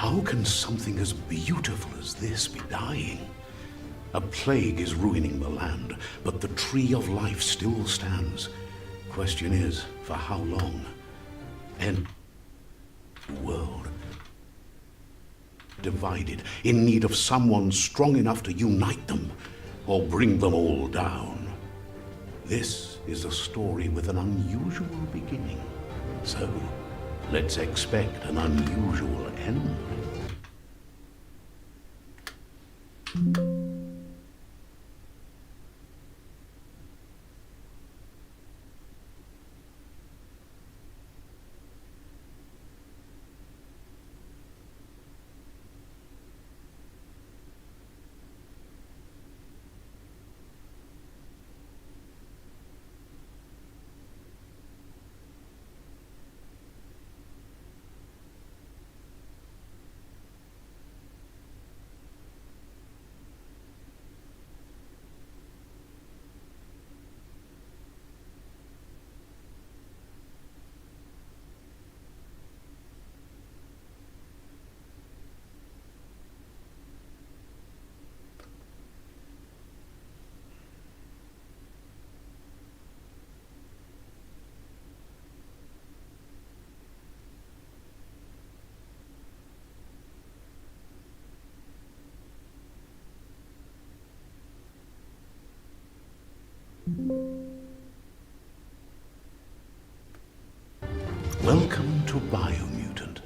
How can something as beautiful as this be dying? A plague is ruining the land, but the tree of life still stands. Question is, for how long? And the world divided, in need of someone strong enough to unite them, or bring them all down. This is a story with an unusual beginning. So, let's expect an unusual end. Welcome to Biomutant.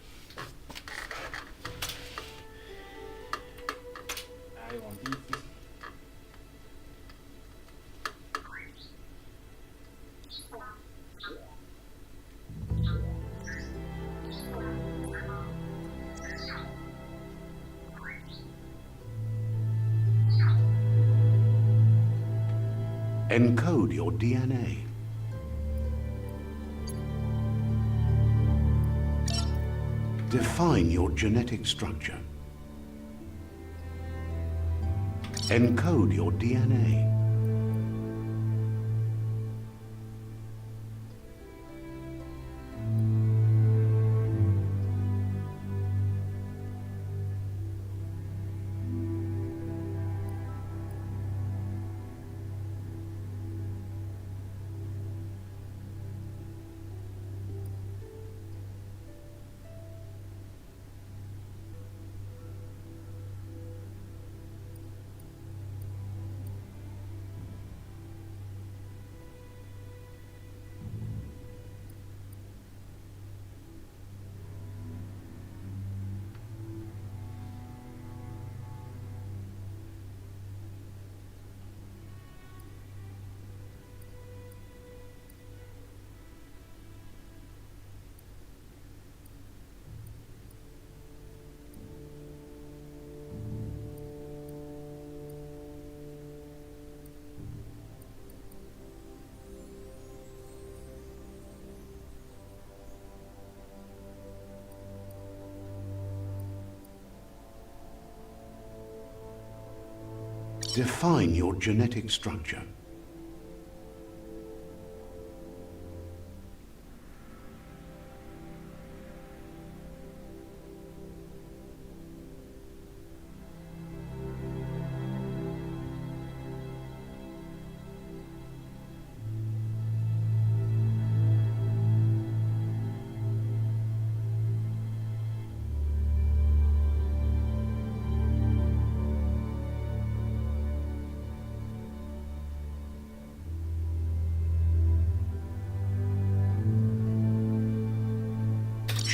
Encode your DNA. Define your genetic structure. Encode your DNA. Define your genetic structure.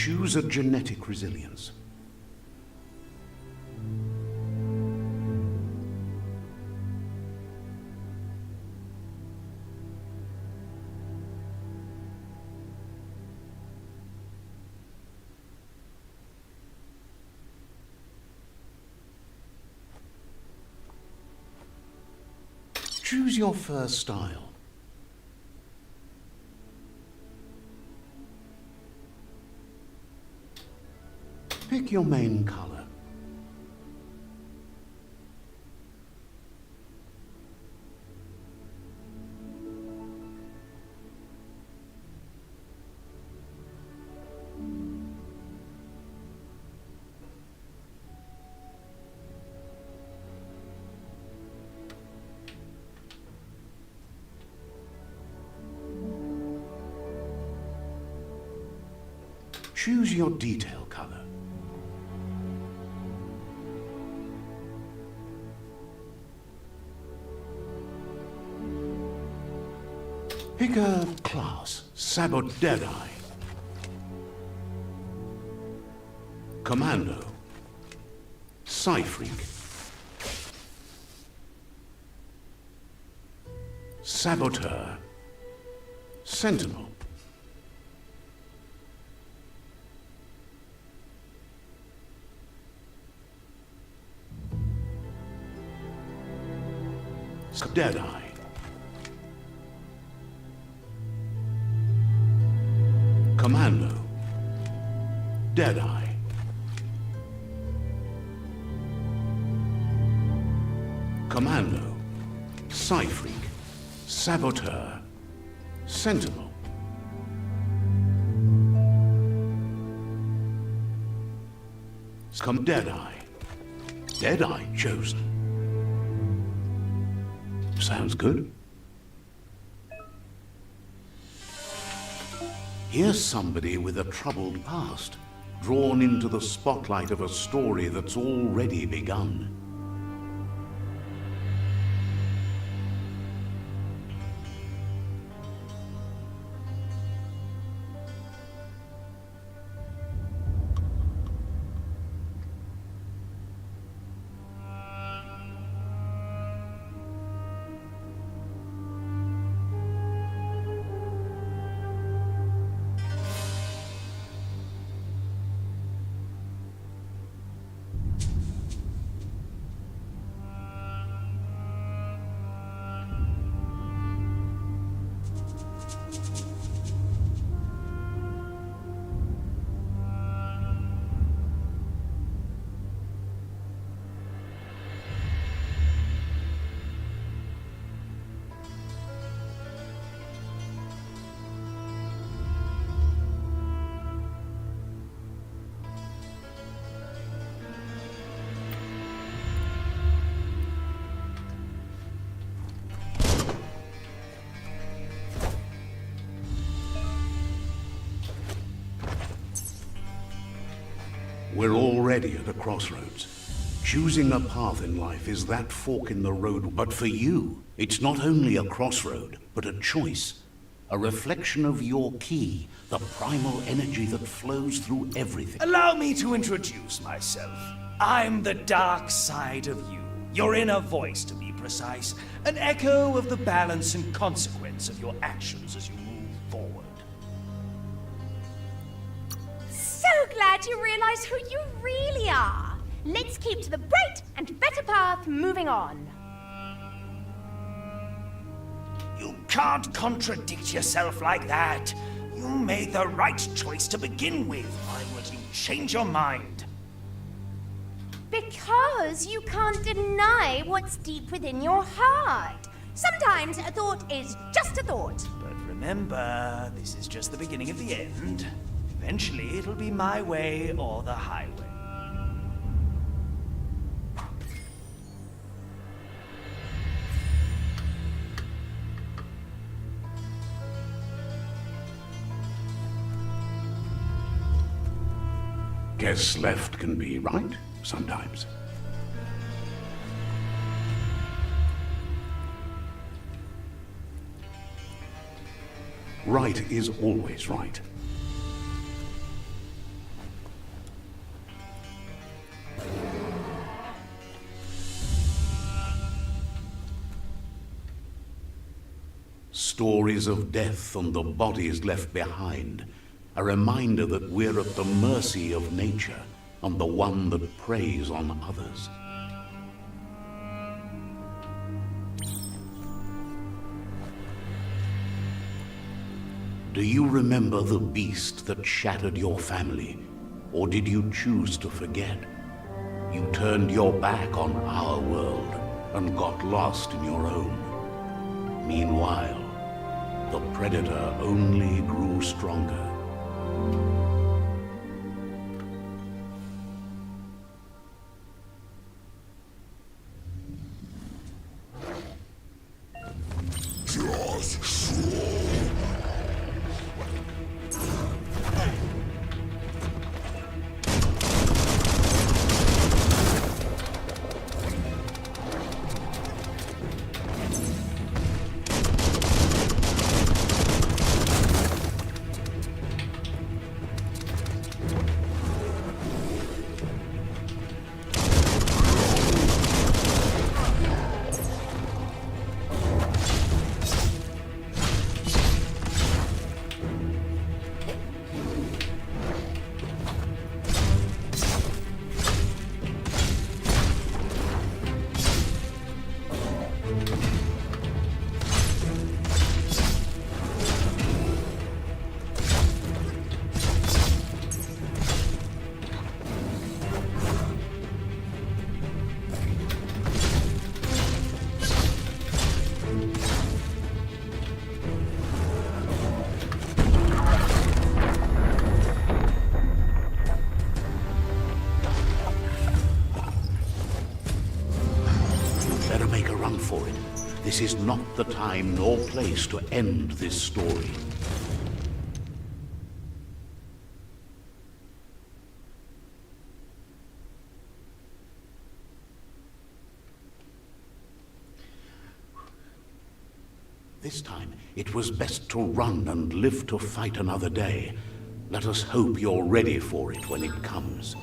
Choose a genetic resilience. Choose your first style. Pick your main color. Choose your detail color. Pick a class. Sabot Deadeye. Commando. Psyphreak. Saboteur. Sentinel. Deadeye. Commando. Deadeye. Commando. Psyphreak. Saboteur. Sentinel. Deadeye. Deadeye chosen. Sounds good. Here's somebody with a troubled past, drawn into the spotlight of a story that's already begun. We're already at a crossroads. Choosing a path in life is that fork in the road, but for you, it's not only a crossroad, but a choice. A reflection of your key, the primal energy that flows through everything. Allow me to introduce myself. I'm the dark side of you. Your inner voice, to be precise. An echo of the balance and consequence of your actions as you move forward. So glad you realize who you really are. Let's keep to the bright and better path moving on. You can't contradict yourself like that. You made the right choice to begin with. Why would you change your mind? Because you can't deny what's deep within your heart. Sometimes a thought is just a thought. But remember, this is just the beginning of the end. Eventually, it'll be my way or the highway. Guess left can be right, sometimes. Right is always right. Stories of death and the bodies left behind. A reminder that we're at the mercy of nature and the one that preys on others. Do you remember the beast that shattered your family? Or did you choose to forget? You turned your back on our world and got lost in your own. Meanwhile, the predator only grew stronger. make a run for it. This is not the time nor place to end this story. This time, it was best to run and live to fight another day. Let us hope you're ready for it when it comes.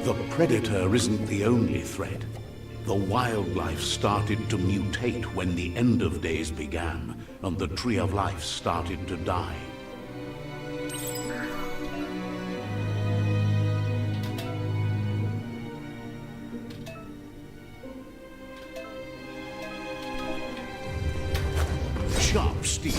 The Predator isn't the only threat. The wildlife started to mutate when the end of days began, and the Tree of Life started to die. Sharp steel.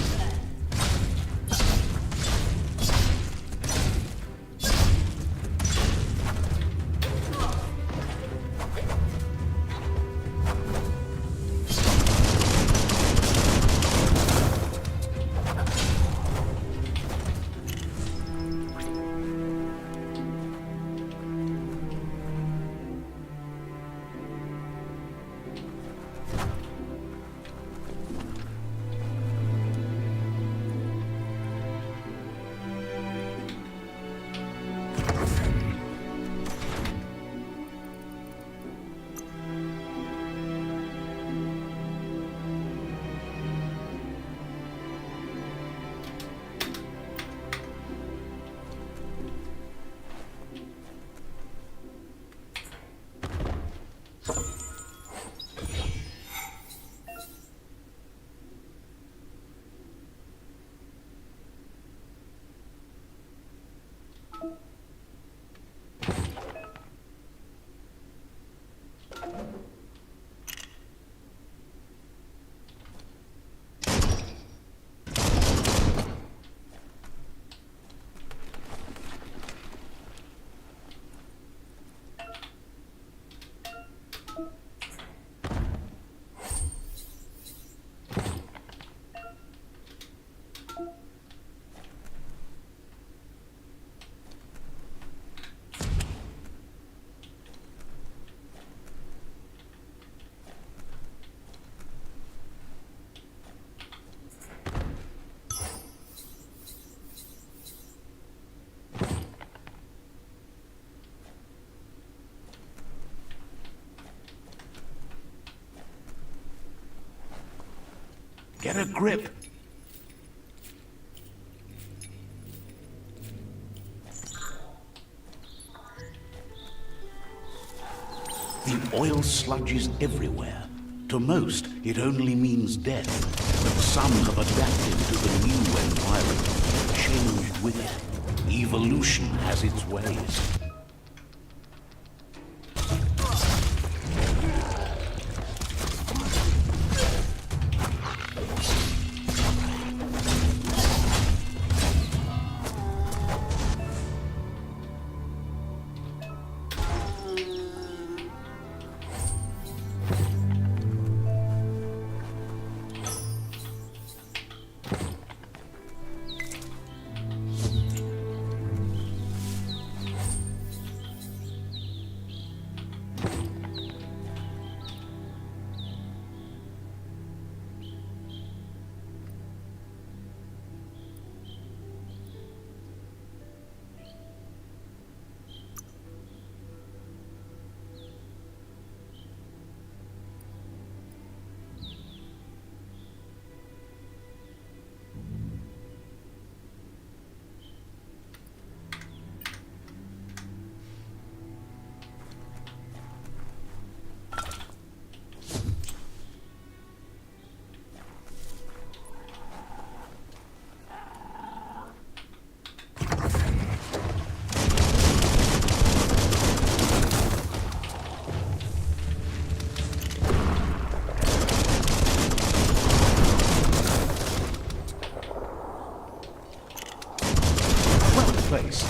Get a grip. The oil sludge is everywhere. To most, it only means death. But some have adapted to the new environment, changed with it. Evolution has its ways. place.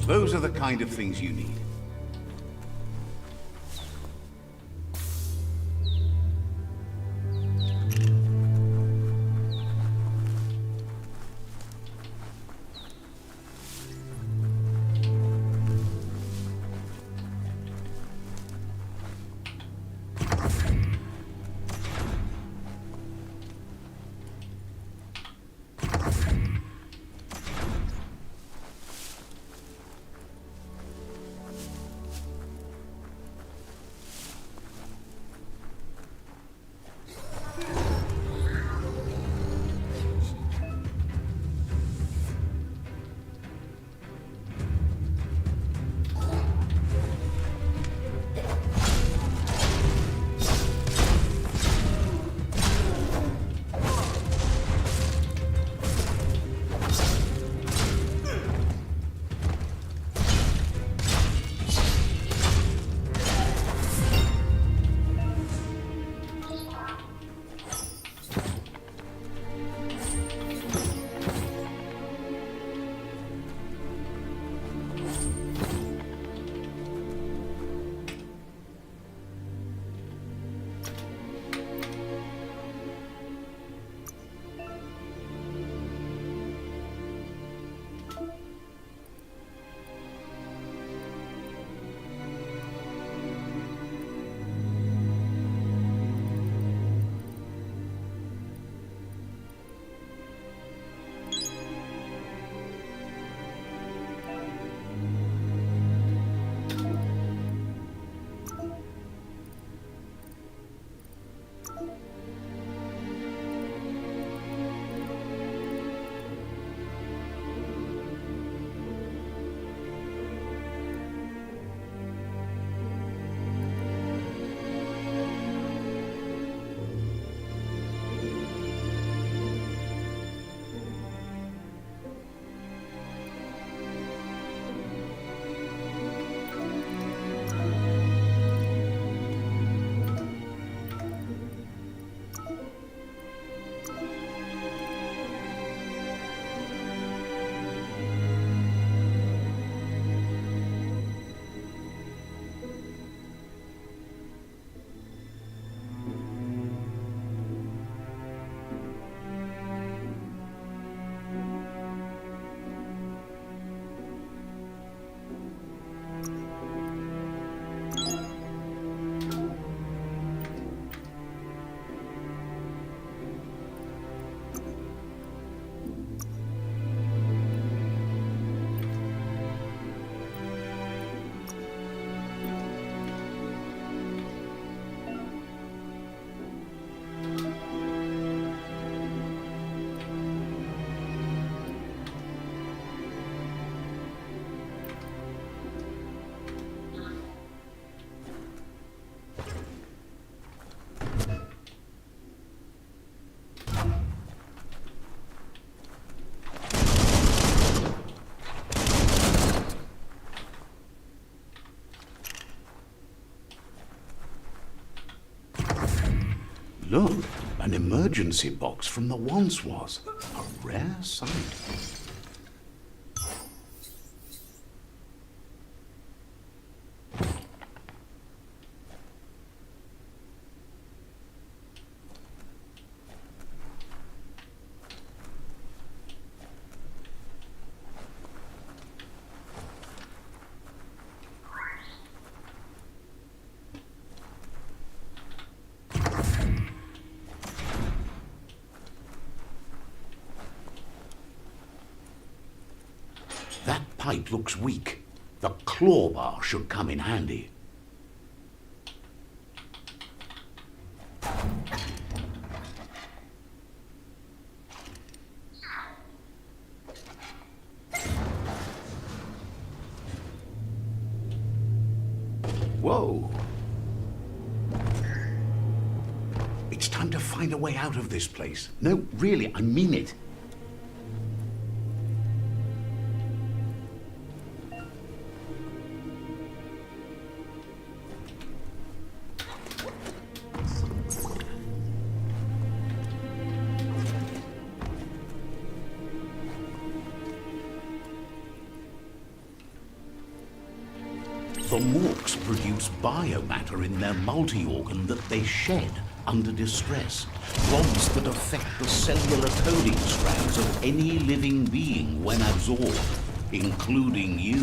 Those are the kind of things you need. Look, an emergency box from the once was. A rare sight. That pipe looks weak. The claw bar should come in handy. Whoa. It's time to find a way out of this place. No, really, I mean it. The Morks produce biomatter in their multi-organ that they shed under distress. Rods that affect the cellular coding strands of any living being when absorbed, including you.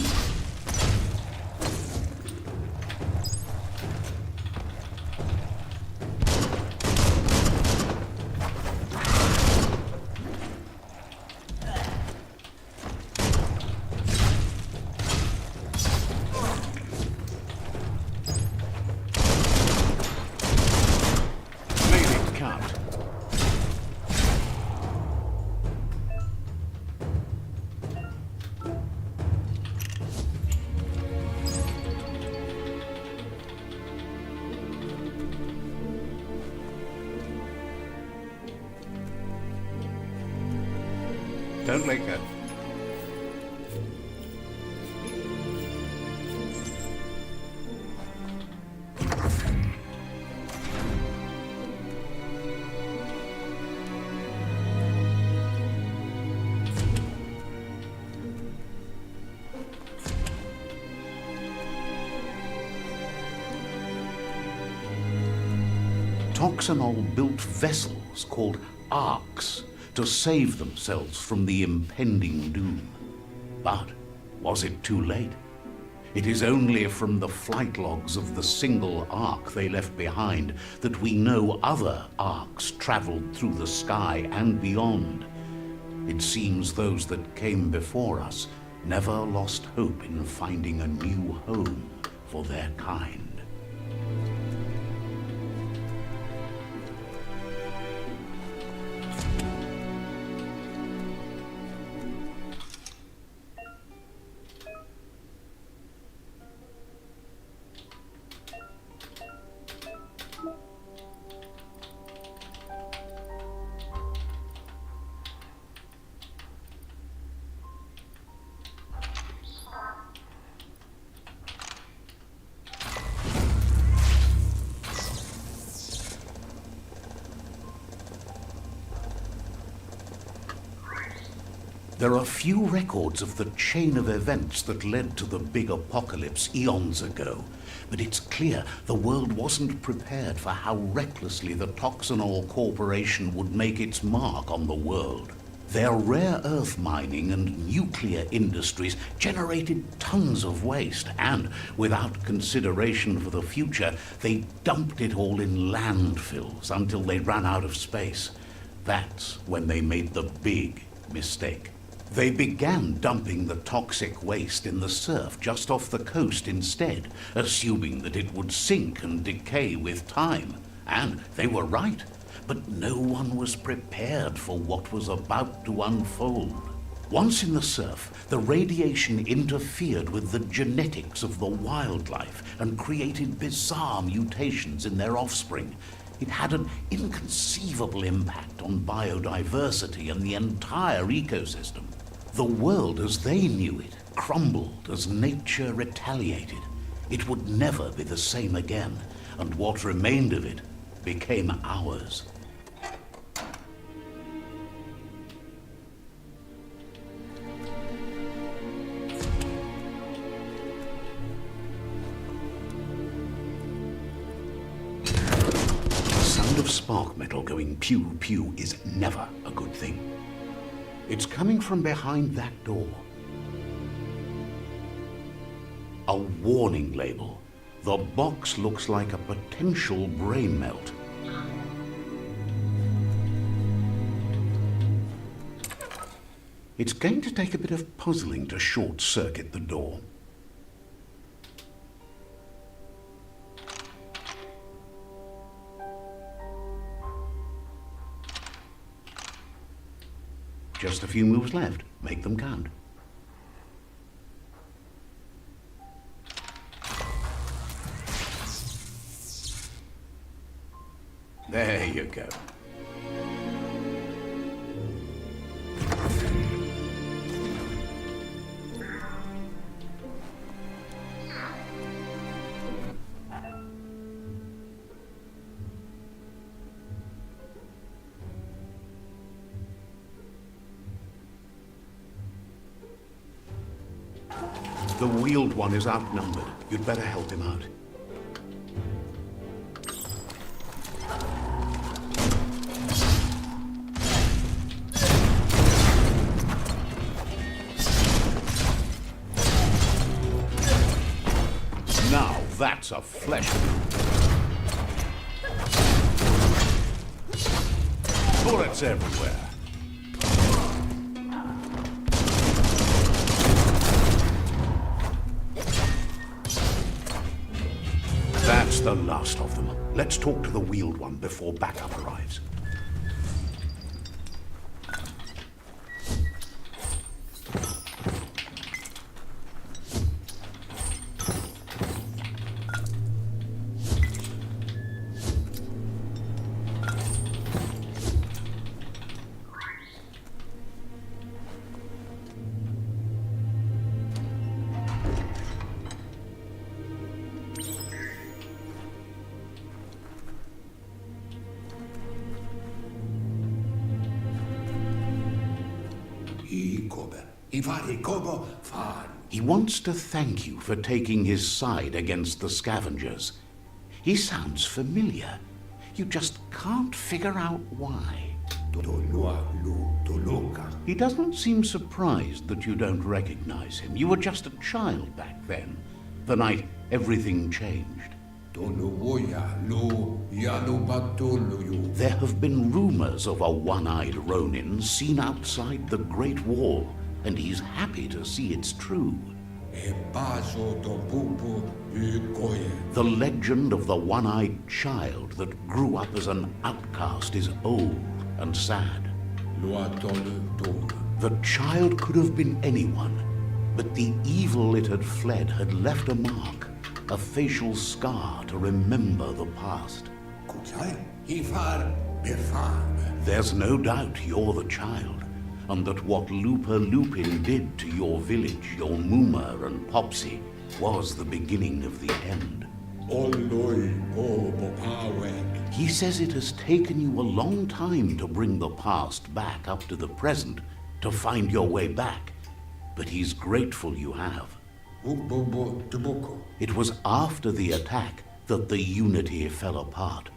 Don't let go. Toxanol built vessels called arks to save themselves from the impending doom. But was it too late? It is only from the flight logs of the single ark they left behind that we know other arks traveled through the sky and beyond. It seems those that came before us never lost hope in finding a new home for their kind. There are few records of the chain of events that led to the big apocalypse eons ago, but it's clear the world wasn't prepared for how recklessly the Toxanol Corporation would make its mark on the world. Their rare earth mining and nuclear industries generated tons of waste, and without consideration for the future, they dumped it all in landfills until they ran out of space. That's when they made the big mistake. They began dumping the toxic waste in the surf just off the coast instead, assuming that it would sink and decay with time. And they were right, but no one was prepared for what was about to unfold. Once in the surf, the radiation interfered with the genetics of the wildlife and created bizarre mutations in their offspring. It had an inconceivable impact on biodiversity and the entire ecosystem. The world as they knew it crumbled as nature retaliated. It would never be the same again, and what remained of it became ours. The sound of spark metal going pew pew is never a good thing. It's coming from behind that door. A warning label. The box looks like a potential brain melt. It's going to take a bit of puzzling to short-circuit the door. Just a few moves left. Make them count. you go. The Wheeled One is outnumbered. You'd better help him out. Now that's a flesh wound. Bullets everywhere. That's the last of them. Let's talk to the Wheeled One before backup arrives. He wants to thank you for taking his side against the scavengers. He sounds familiar. You just can't figure out why. He doesn't seem surprised that you don't recognize him. You were just a child back then, the night everything changed. There have been rumors of a one-eyed Ronin seen outside the Great Wall, and he's happy to see it's true. The legend of the one-eyed child that grew up as an outcast is old and sad. The child could have been anyone, but the evil it had fled had left a mark, a facial scar to remember the past. There's no doubt you're the child, and that what Lupa Lupin did to your village, your Muma and Popsy, was the beginning of the end. He says it has taken you a long time to bring the past back up to the present, to find your way back, but he's grateful you have. It was after the attack that the unity fell apart.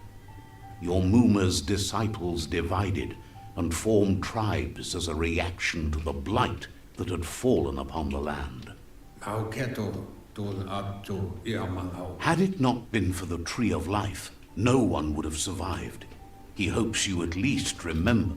Your Muma's disciples divided and formed tribes as a reaction to the blight that had fallen upon the land. Had it not been for the Tree of Life, no one would have survived. He hopes you at least remember.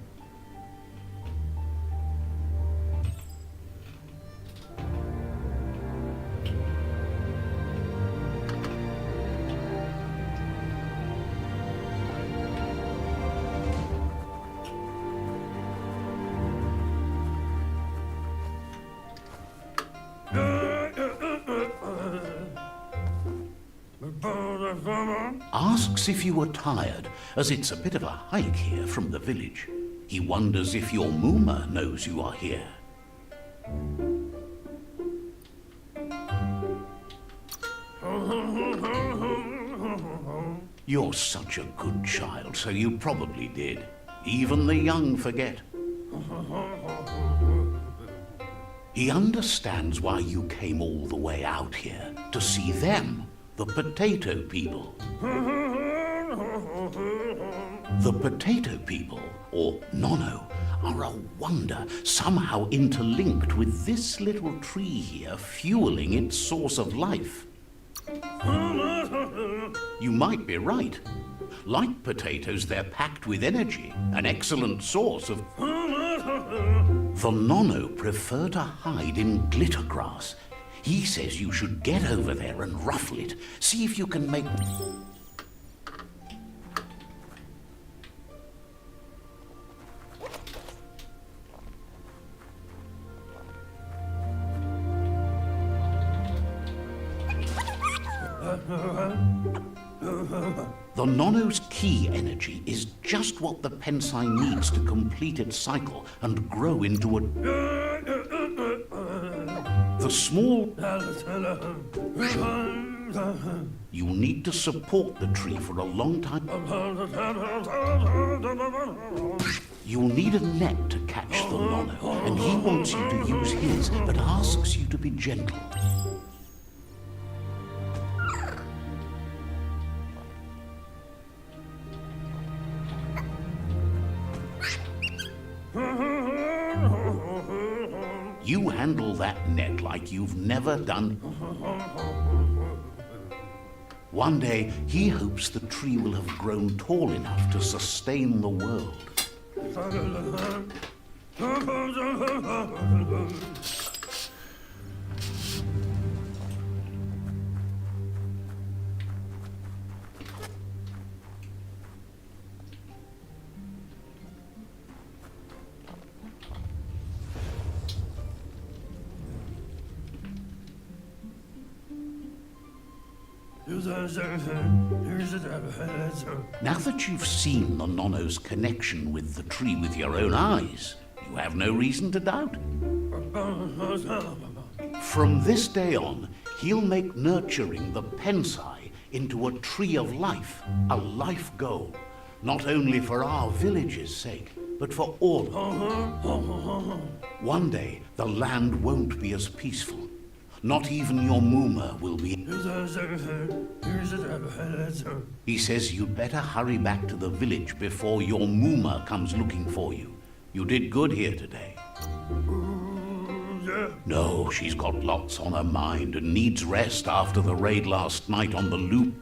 Asks if you were tired, as it's a bit of a hike here from the village. He wonders if your Muma knows you are here. You're such a good child, so you probably did. Even the young forget. He understands why you came all the way out here, to see them, the Potato People. The Potato People, or Nono, are a wonder, somehow interlinked with this little tree here, fueling its source of life. You might be right. Like potatoes, they're packed with energy, an excellent source of... The Nono prefer to hide in glitter grass. He says you should get over there and ruffle it. See if you can make... The Nono's key energy is just what the Pensai needs to complete its cycle and grow into a... The small... You need to support the tree for a long time. You'll need a net to catch the Nono, and he wants you to use his, but asks you to be gentle. You handle that net like you've never done. One day, he hopes the tree will have grown tall enough to sustain the world. Now that you've seen the Nono's connection with the tree with your own eyes, you have no reason to doubt. From this day on, he'll make nurturing the Pensai into a tree of life, a life goal, not only for our village's sake, but for all of them. One day, the land won't be as peaceful. Not even your Muma will be. He says you'd better hurry back to the village before your Muma comes looking for you. You did good here today. No, she's got lots on her mind and needs rest after the raid last night on the loop.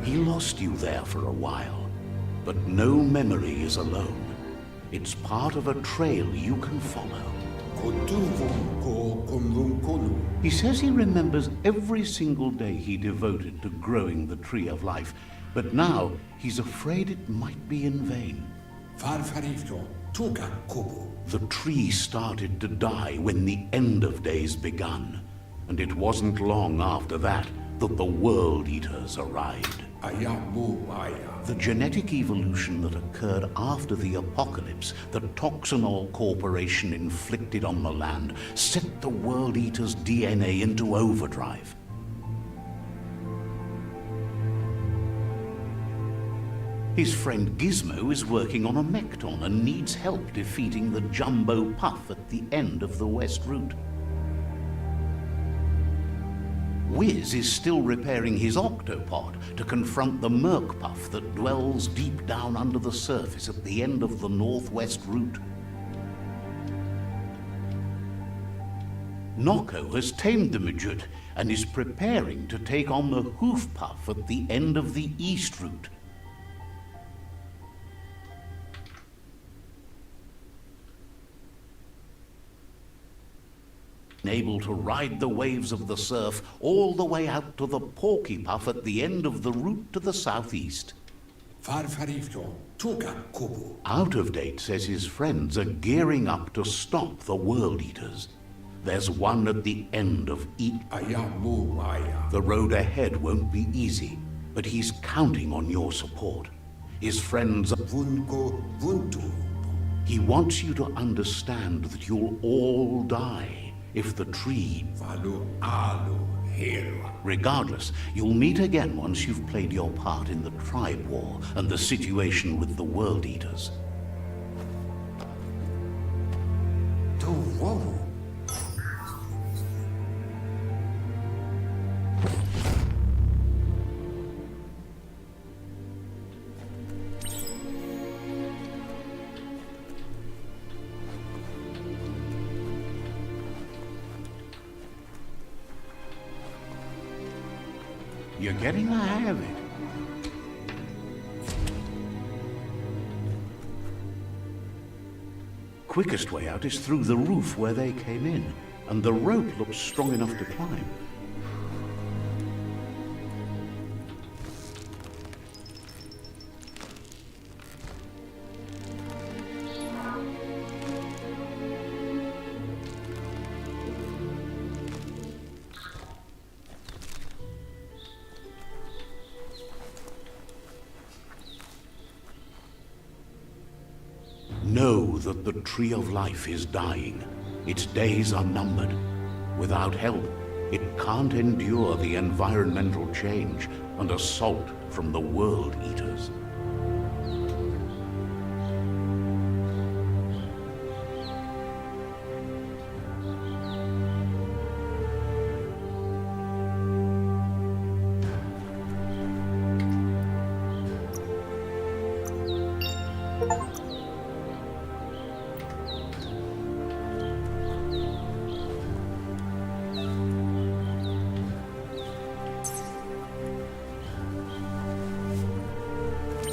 He lost you there for a while, but no memory is alone. It's part of a trail you can follow. He says he remembers every single day he devoted to growing the tree of life, but now he's afraid it might be in vain. The tree started to die when the end of days begun, and it wasn't long after that that the World Eaters arrived. The genetic evolution that occurred after the apocalypse that Toxanol Corporation inflicted on the land set the World Eater's DNA into overdrive. His friend Gizmo is working on a Mekton and needs help defeating the Jumbo Puff at the end of the West Route. Wiz is still repairing his octopod to confront the Merkpuff that dwells deep down under the surface at the end of the Northwest Route. Noko has tamed the Midget and is preparing to take on the Hoof Puff at the end of the East Route. Able to ride the waves of the surf all the way out to the Porky Puff at the end of the route to the southeast. Out of Date says his friends are gearing up to stop the World Eaters. There's one at the end of each. The road ahead won't be easy, but he's counting on your support. His friends He wants you to understand that you'll all die if the tree... Regardless, you'll meet again once you've played your part in the tribe war and the situation with the World Eaters. You're getting the hang of it. Quickest way out is through the roof where they came in, and the rope looks strong enough to climb. Know that the Tree of Life is dying. Its days are numbered. Without help, it can't endure the environmental change and assault from the World Eaters.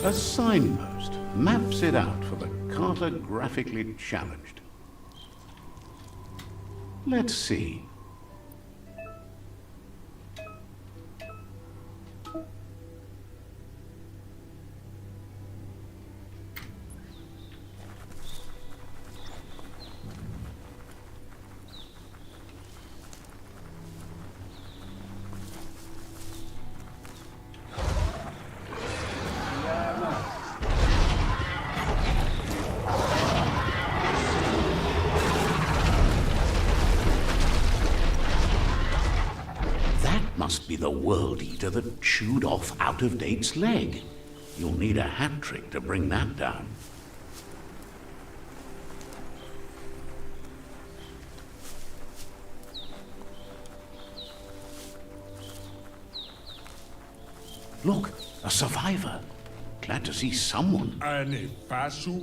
A signpost maps it out for the cartographically challenged. Let's see. Must be the World Eater that chewed off Out-of-Date's leg. You'll need a hat trick to bring that down. Look, a survivor. Glad to see someone.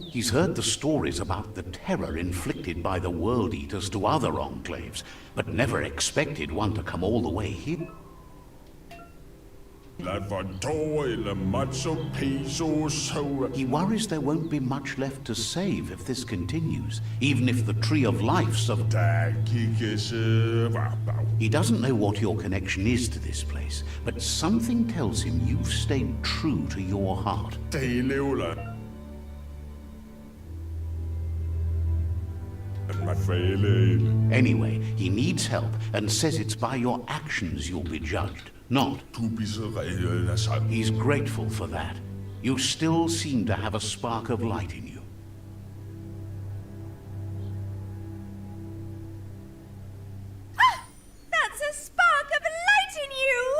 He's heard the stories about the terror inflicted by the World Eaters to other enclaves, but never expected one to come all the way here. He worries there won't be much left to save if this continues, even if the Tree of Life He doesn't know what your connection is to this place, but something tells him you've stayed true to your heart. Anyway, he needs help and says it's by your actions you'll be judged, not. He's grateful for that. You still seem to have a spark of light in you. That's a spark of light in you!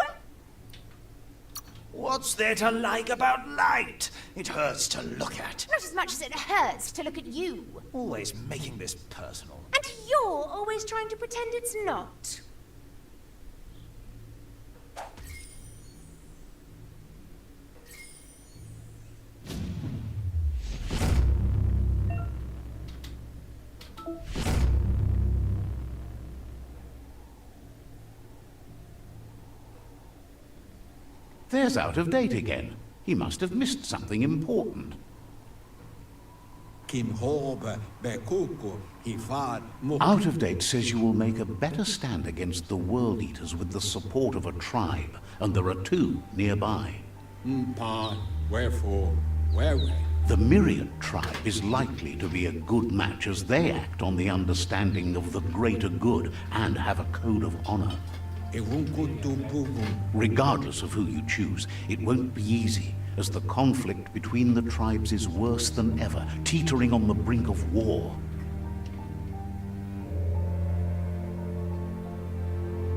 What's there to like about light? It hurts to look at. Not as much as it hurts to look at you. Always making this personal. And you're always trying to pretend it's not. There's Out-of-Date again. He must have missed something important. Out-of-Date says you will make a better stand against the World Eaters with the support of a tribe, and there are two nearby. The Myriad tribe is likely to be a good match as they act on the understanding of the greater good and have a code of honor. Regardless of who you choose, it won't be easy, as the conflict between the tribes is worse than ever, teetering on the brink of war.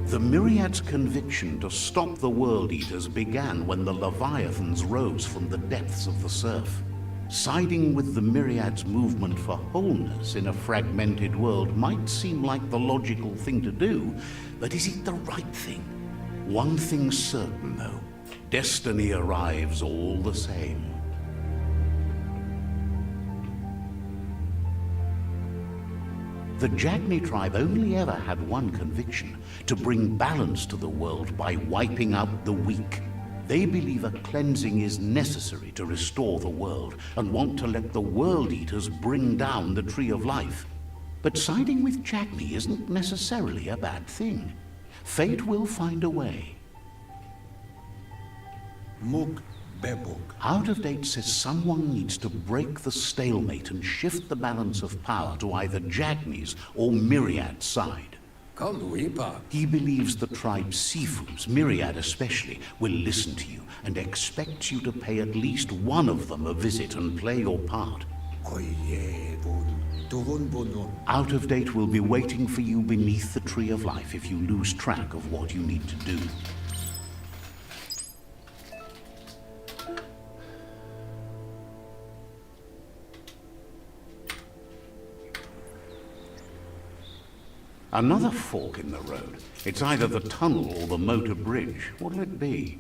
The Myriad's conviction to stop the World Eaters began when the Leviathans rose from the depths of the surf. Siding with the Myriad's movement for wholeness in a fragmented world might seem like the logical thing to do, but is it the right thing? One thing's certain, though. Destiny arrives all the same. The Jagni tribe only ever had one conviction: to bring balance to the world by wiping out the weak. They believe a cleansing is necessary to restore the world and want to let the World Eaters bring down the Tree of Life. But siding with Jagni isn't necessarily a bad thing. Fate will find a way. Out-of-Date says someone needs to break the stalemate and shift the balance of power to either Jagni's or Myriad's side. He believes the tribe's Sifus, Myriad especially, will listen to you and expects you to pay at least one of them a visit and play your part. Out of Date will be waiting for you beneath the Tree of Life if you lose track of what you need to do. Another fork in the road. It's either the tunnel or the motor bridge. What'll it be?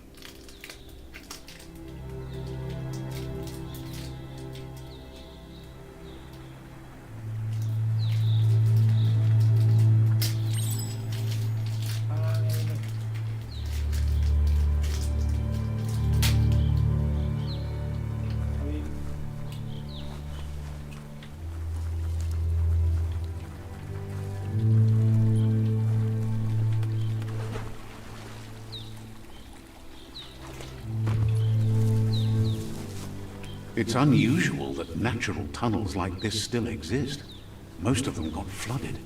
It's unusual that natural tunnels like this still exist. Most of them got flooded.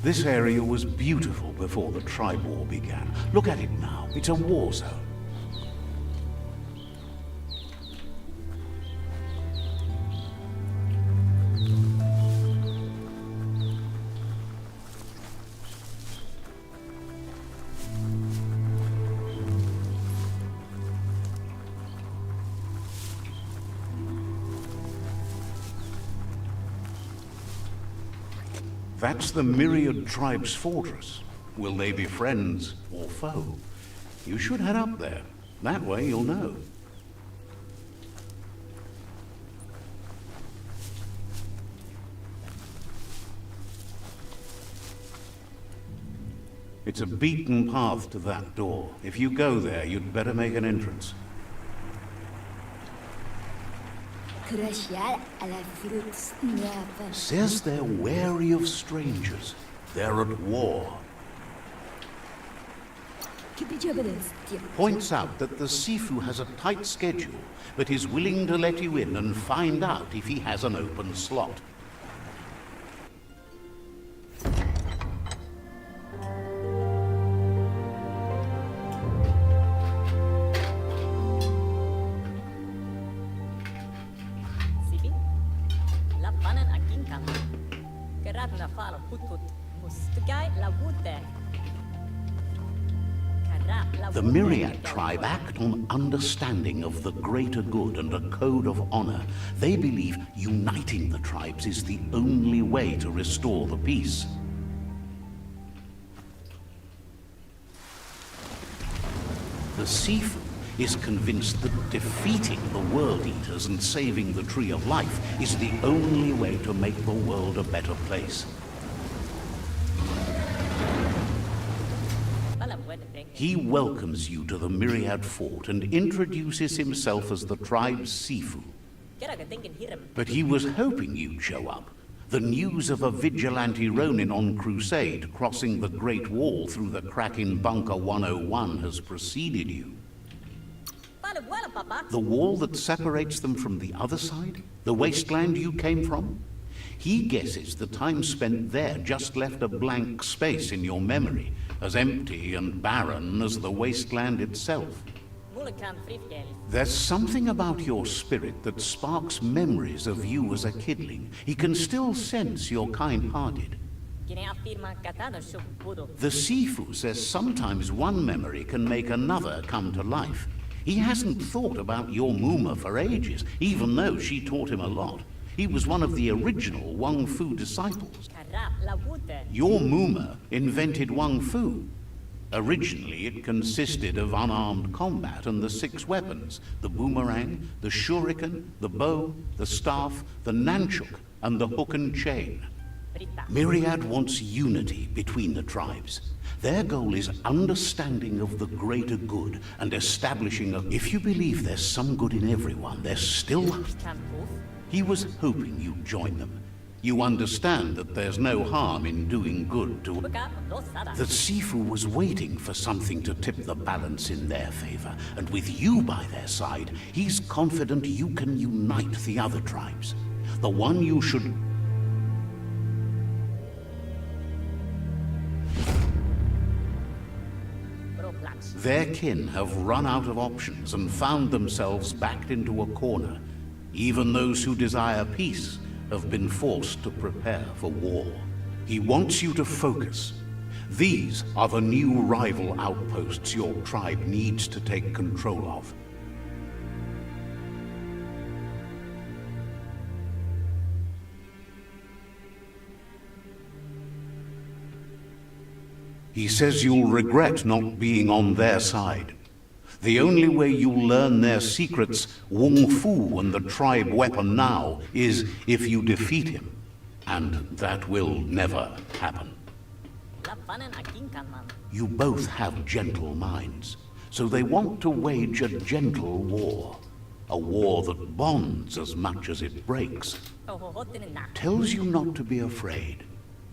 This area was beautiful before the tribe war began. Look at it now. It's a war zone. That's the Myriad Tribe's fortress. Will they be friends or foe? You should head up there. That way you'll know. It's a beaten path to that door. If you go there, you'd better make an entrance. Says they're wary of strangers. They're at war. Points out that the Sifu has a tight schedule, but is willing to let you in and find out if he has an open slot. The Myriad tribe act on understanding of the greater good and a code of honor. They believe uniting the tribes is the only way to restore the peace. The Sifu is convinced that defeating the World Eaters and saving the Tree of Life is the only way to make the world a better place. He welcomes you to the Myriad Fort and introduces himself as the tribe's Sifu. But he was hoping you'd show up. The news of a vigilante Ronin on crusade crossing the Great Wall through the crack in Bunker 101 has preceded you. The wall that separates them from the other side? The wasteland you came from? He guesses the time spent there just left a blank space in your memory, as empty and barren as the wasteland itself. There's something about your spirit that sparks memories of you as a kidling. He can still sense you're kind-hearted. The Sifu says sometimes one memory can make another come to life. He hasn't thought about your Muma for ages, even though she taught him a lot. He was one of the original Wang Fu disciples. Carap la wute. Your Muma invented Wang Fu. Originally, it consisted of unarmed combat and the 6 weapons: the boomerang, the shuriken, the bow, the staff, the nunchuk, and the hook and chain. Brita. Myriad wants unity between the tribes. Their goal is understanding of the greater good and establishing a... If you believe there's some good in everyone, there's still... Campus. He was hoping you'd join them. You understand that there's no harm in doing good to... Buka no sada. The Sifu was waiting for something to tip the balance in their favor, and with you by their side, he's confident you can unite the other tribes. The one you should... Bro plans. Their kin have run out of options and found themselves backed into a corner. Even those who desire peace have been forced to prepare for war. He wants you to focus. These are the new rival outposts your tribe needs to take control of. He says you'll regret not being on their side. The only way you'll learn their secrets, Wung Fu and the tribe weapon now, is if you defeat him. And that will never happen. La panen a kinkan man. You both have gentle minds, so they want to wage a gentle war. A war that bonds as much as it breaks. Oh ho hotin na. Tells you not to be afraid.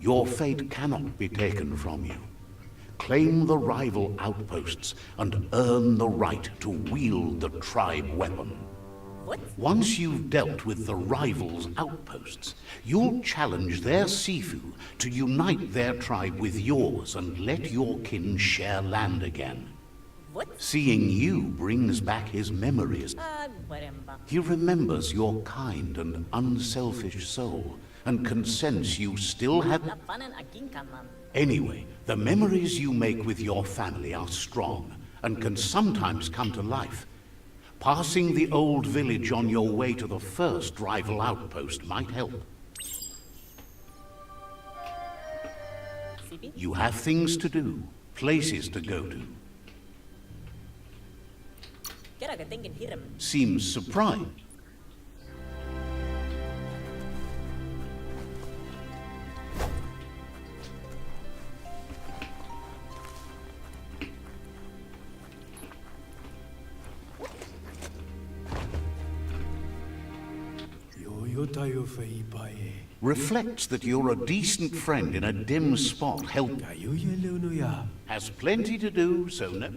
Your fate cannot be taken from you. Claim the rival outposts and earn the right to wield the tribe weapon. What? Once you've dealt with the rivals' outposts, you'll challenge their Sifu to unite their tribe with yours and let your kin share land again. What? Seeing you brings back his memories. Ah, baremba. He remembers your kind and unselfish soul and can sense you still have... La panen a kinkan man. Anyway, the memories you make with your family are strong and can sometimes come to life. Passing the old village on your way to the first rival outpost might help. Sipi. You have things to do, places to go to. Kera que tengen hirem. Seems surprised. Reflects that you're a decent friend in a dim spot, has plenty to do, so no...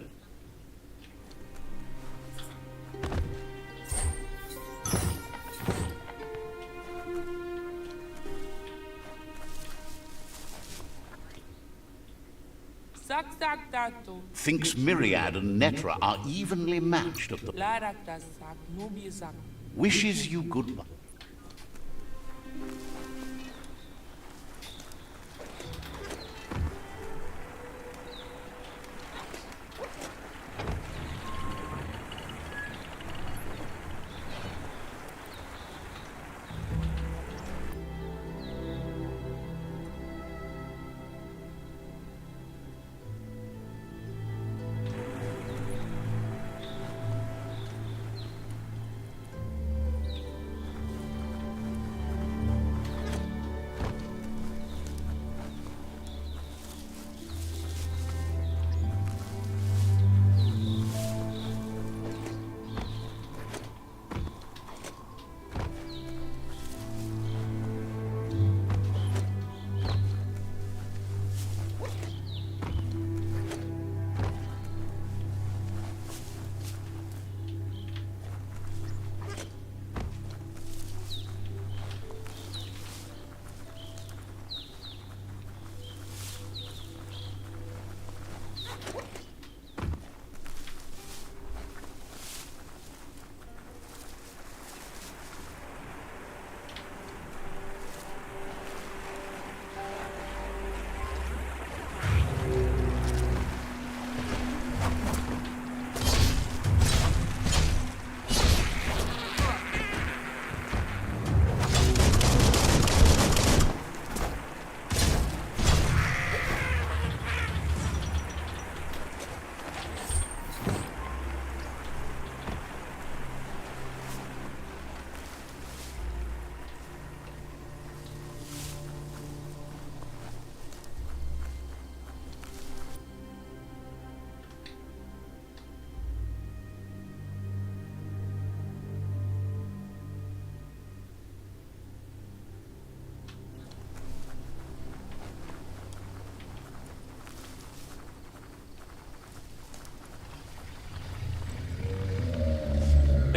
Sak dato, Thinks Myriad and Netra are evenly matched at the... larak da sak, nubi sak. Wishes you goodbye.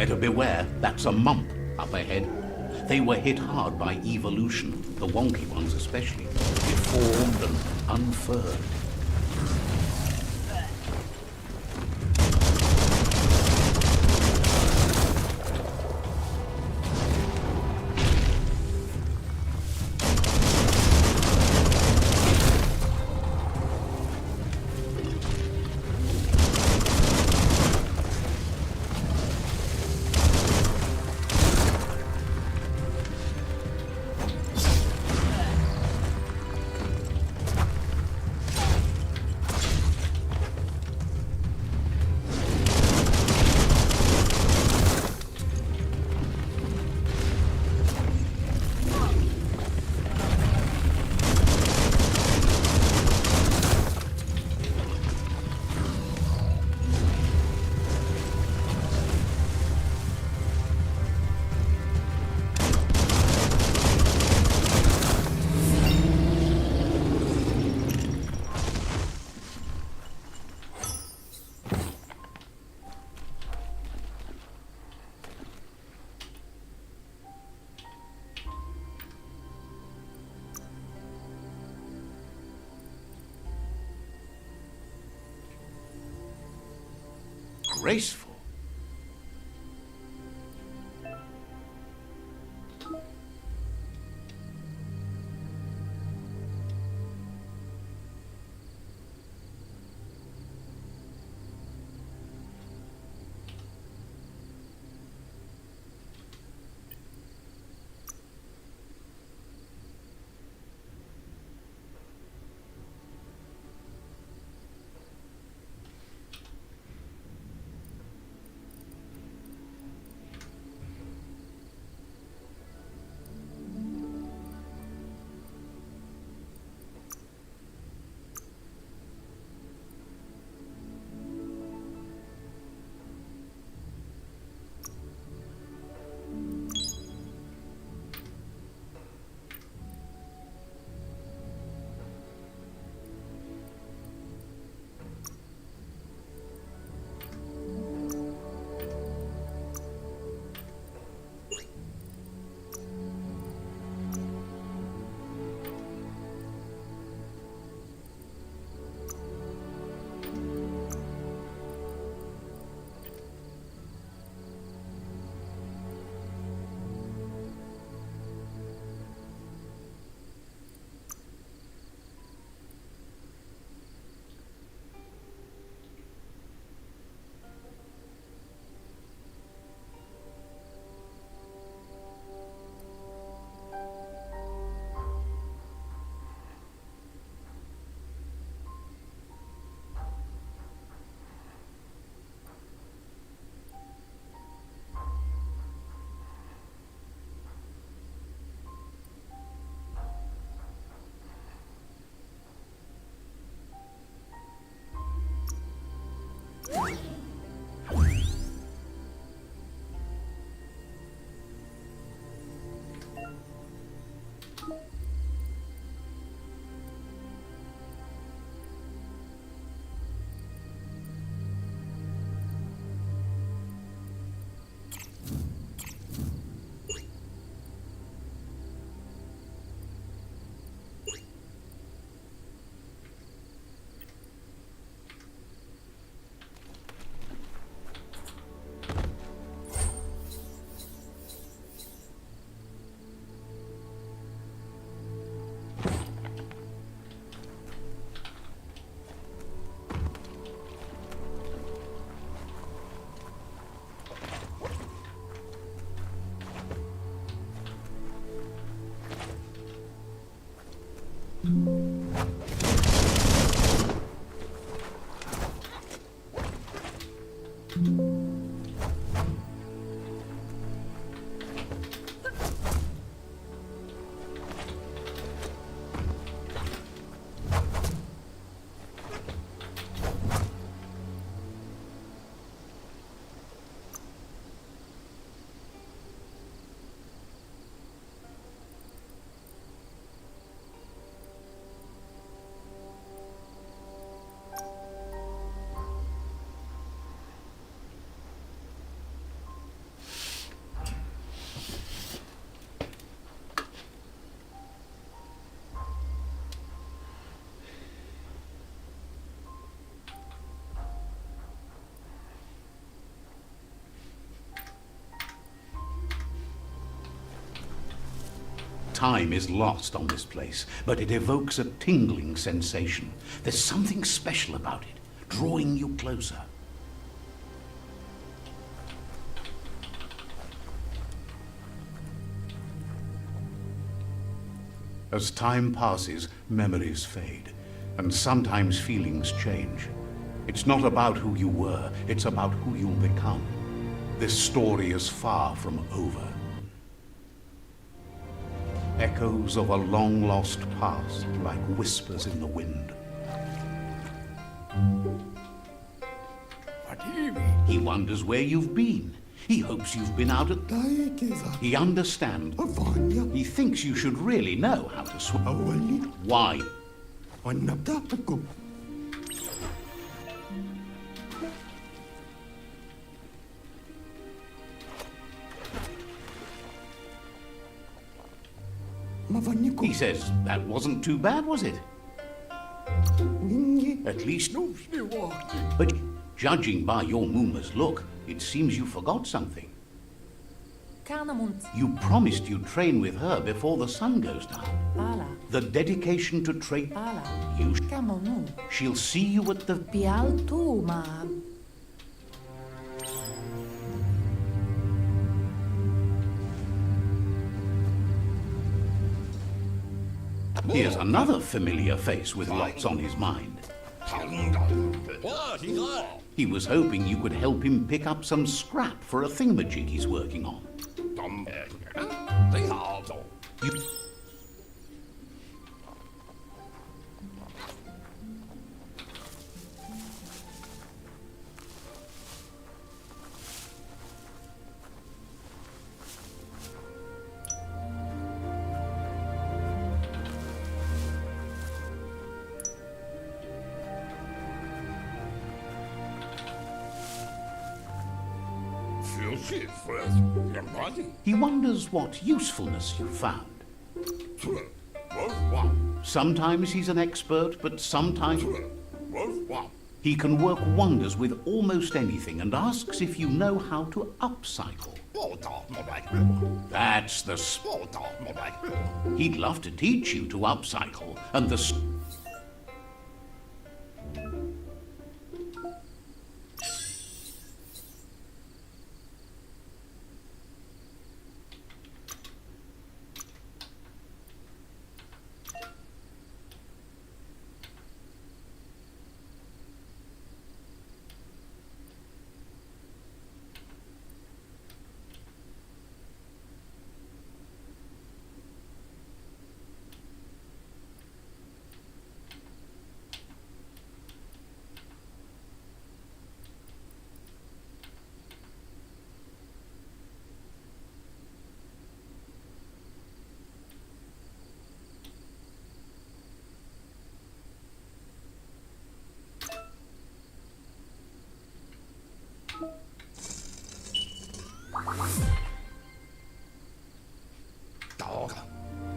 Better beware, that's a mump up ahead. They were hit hard by evolution, the wonky ones especially, deformed and unfurred. Graceful. Time is lost on this place, but it evokes a tingling sensation. There's something special about it, drawing you closer. As time passes, memories fade, and sometimes feelings change. It's not about who you were, it's about who you'll become. This story is far from over. Echoes of a long-lost past, like whispers in the wind. He wonders where you've been. He hopes you've been out at... He understands. He thinks you should really know how to swim. Why? He says, that wasn't too bad, was it? At least... But judging by your Mooma's look, it seems you forgot something. You promised you'd train with her before the sun goes down. The dedication to train... You... She'll see you at the... Here's another familiar face with lots on his mind. He was hoping you could help him pick up some scrap for a thingamajig he's working on. You... He wonders what usefulness you found. Sometimes he's an expert, but sometimes... He can work wonders with almost anything and asks if you know how to upcycle. That's the... He'd love to teach you to upcycle, and the...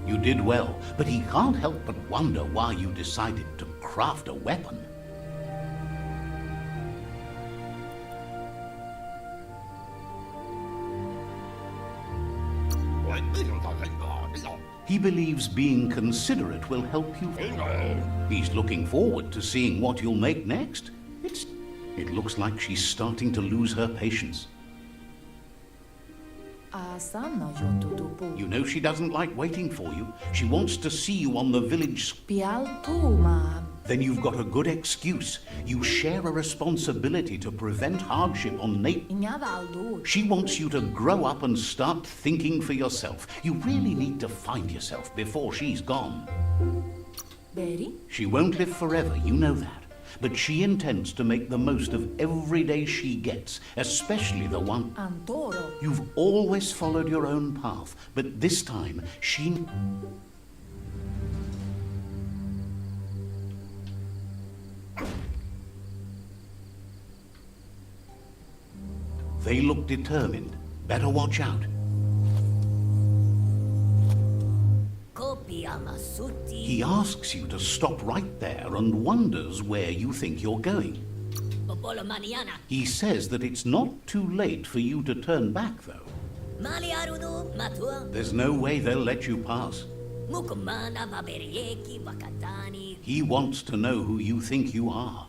You did well, but he can't help but wonder why you decided to craft a weapon. He believes being considerate will help you. He's looking forward to seeing what you'll make next. It looks like she's starting to lose her patience. You know she doesn't like waiting for you. She wants to see you on the village. Then you've got a good excuse. You share a responsibility to prevent hardship on Nate. She wants you to grow up and start thinking for yourself. You really need to find yourself before she's gone. She won't live forever, you know that. But she intends to make the most of every day she gets, especially the one... You've always followed your own path, but this time she... They look determined. Better watch out. He asks you to stop right there and wonders where you think you're going. He says that it's not too late for you to turn back, though. There's no way they'll let you pass. Mukumana baberieki wakatani. He wants to know who you think you are.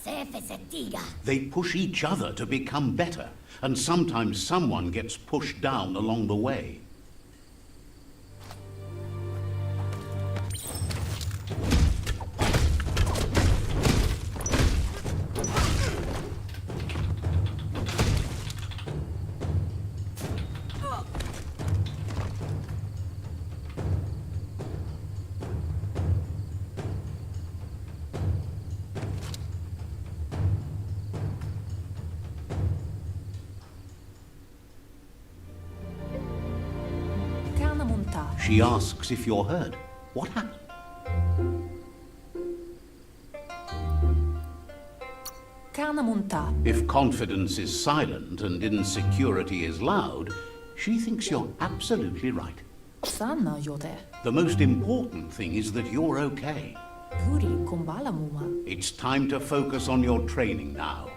Sefesetiga. They push each other to become better, and sometimes someone gets pushed down along the way. She asks if you're hurt. What happened? If confidence is silent and insecurity is loud, she thinks you're absolutely right. Sanna jode. The most important thing is that you're okay. Kuri kumbala muma. It's time to focus on your training now.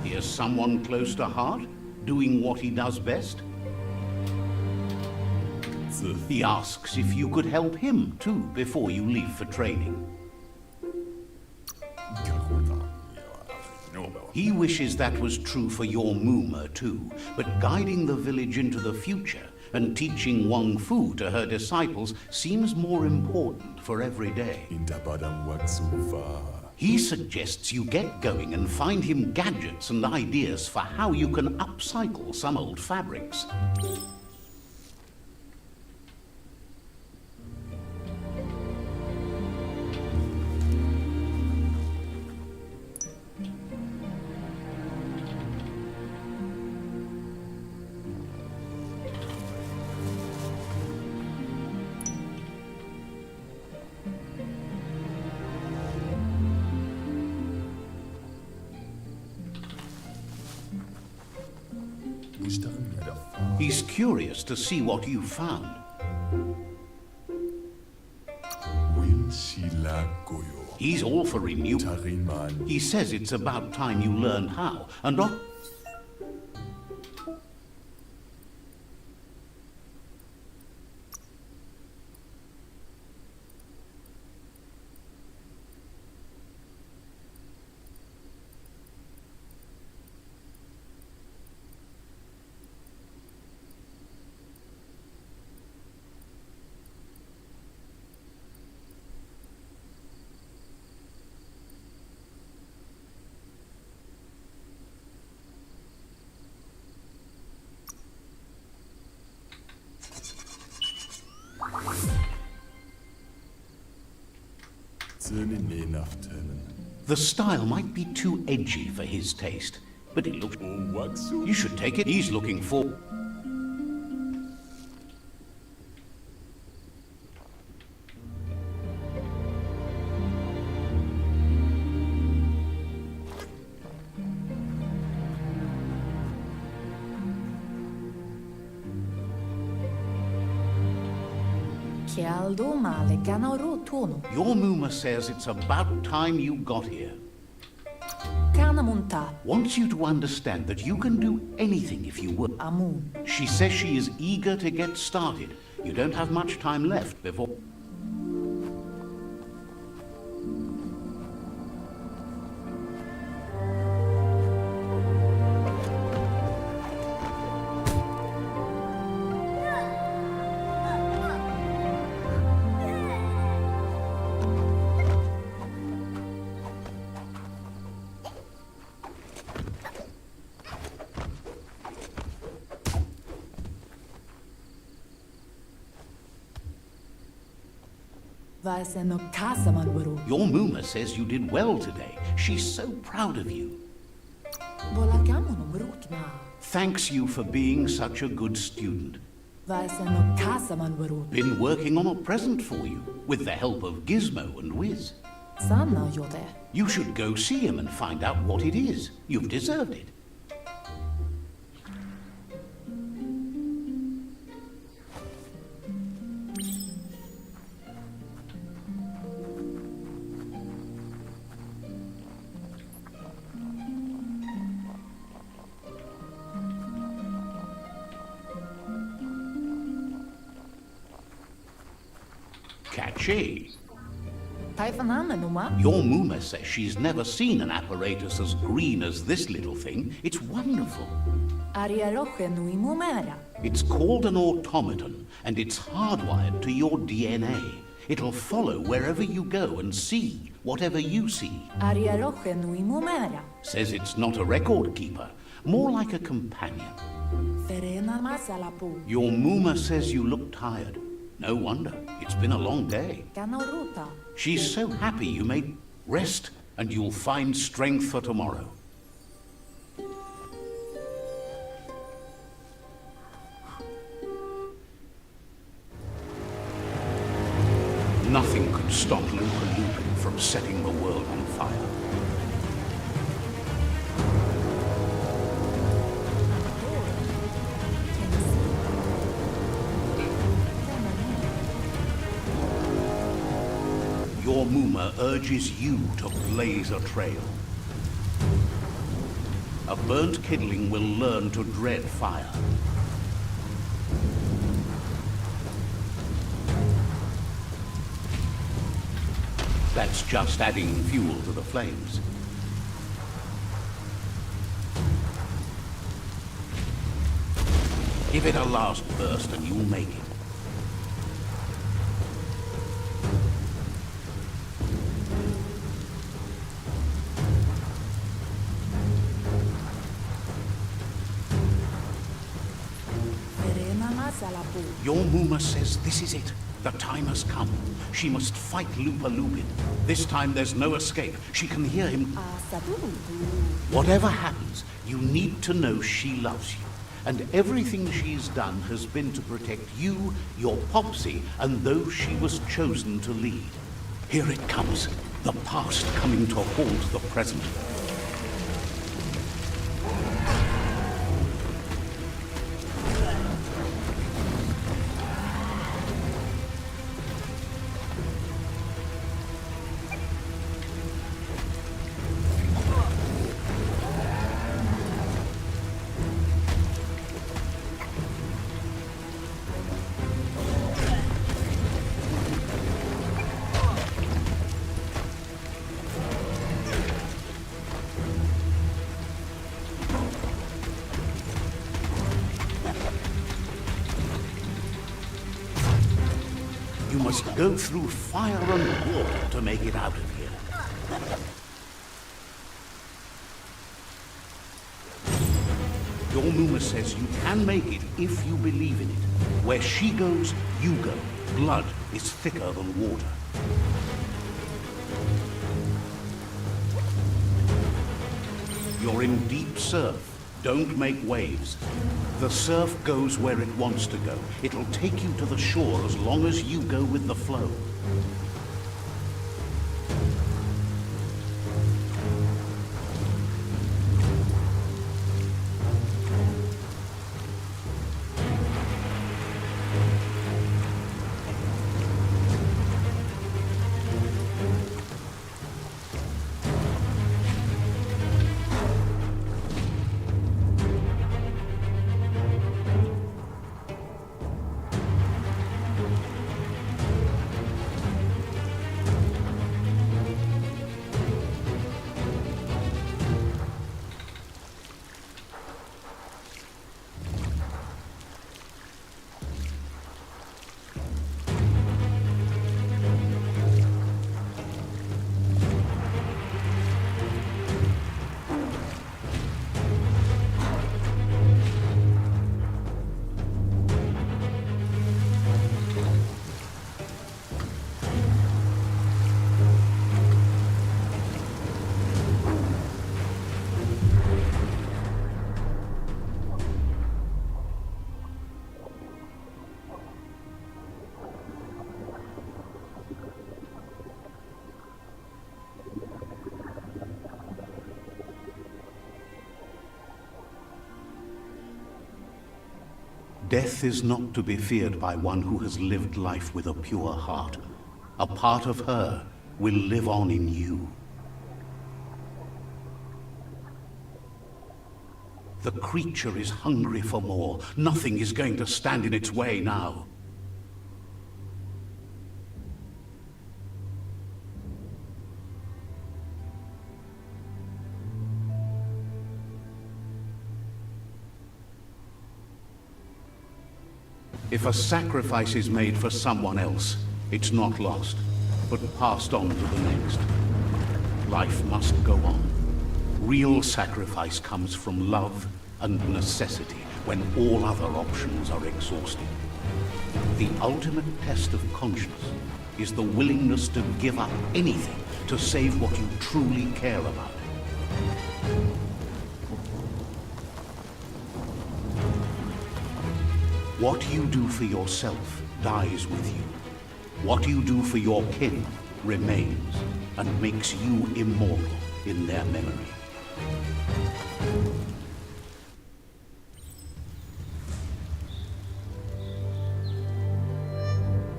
Here's someone close to heart, doing what he does best. He asks if you could help him too before you leave for training. He wishes that was true for your Muma too, but guiding the village into the future and teaching Wang Fu to her disciples seems more important for every day. He suggests you get going and find him gadgets and ideas for how you can upcycle some old fabrics. He's curious to see what you found. He's all for renewal. He says it's about time you learn how, and not... The style might be too edgy for his taste, but it looks... You should take it. He's looking for... Your Muma says it's about time you got here. Wants you to understand that you can do anything if you will. She says she is eager to get started. You don't have much time left before... Your Muma says you did well today. She's so proud of you. Thanks you for being such a good student. Väsen och kasaman varot. Been working on a present for you, with the help of Gizmo and Wiz. Sanna jote. You should go see him and find out what it is. You've deserved it. Catchy. Taifanana numa. Your Muma says she's never seen an apparatus as green as this little thing. It's wonderful. Aria roche nui mumera. It's called an automaton, and it's hardwired to your DNA. It'll follow wherever you go and see whatever you see. Aria roche nui mumera. Says it's not a record keeper, more like a companion. Ferena masalapu. Your Muma says you look tired. No wonder. It's been a long day. Kanoruta. She's so happy you made rest, and you'll find strength for tomorrow. Nothing could stop Lupa Lupin from setting the world on fire. Your Muma urges you to blaze a trail. A burnt kidling will learn to dread fire. That's just adding fuel to the flames. Give it a last burst and you'll make it. Ferena masalapu. Your Muma says this is it. The time has come. She must fight Lupa Lupin. This time there's no escape. She can hear him. Asabu. Whatever happens, you need to know she loves you. And everything she's done has been to protect you, your Popsy, and those she was chosen to lead. Here it comes. The past coming to haunt the present. You must go through fire and water to make it out of here. Your Muma says you can make it if you believe in it. Where she goes, you go. Blood is thicker than water. You're in deep surf. Don't make waves. The surf goes where it wants to go. It'll take you to the shore as long as you go with the flow. Death is not to be feared by one who has lived life with a pure heart. A part of her will live on in you. The creature is hungry for more. Nothing is going to stand in its way now. If a sacrifice is made for someone else, it's not lost, but passed on to the next. Life must go on. Real sacrifice comes from love and necessity when all other options are exhausted. The ultimate test of conscience is the willingness to give up anything to save what you truly care about. What you do for yourself dies with you. What you do for your kin remains and makes you immortal in their memory.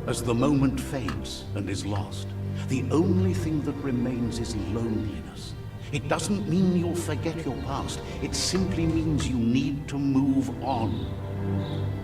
As the moment fades and is lost, the only thing that remains is loneliness. It doesn't mean you'll forget your past. It simply means you need to move on.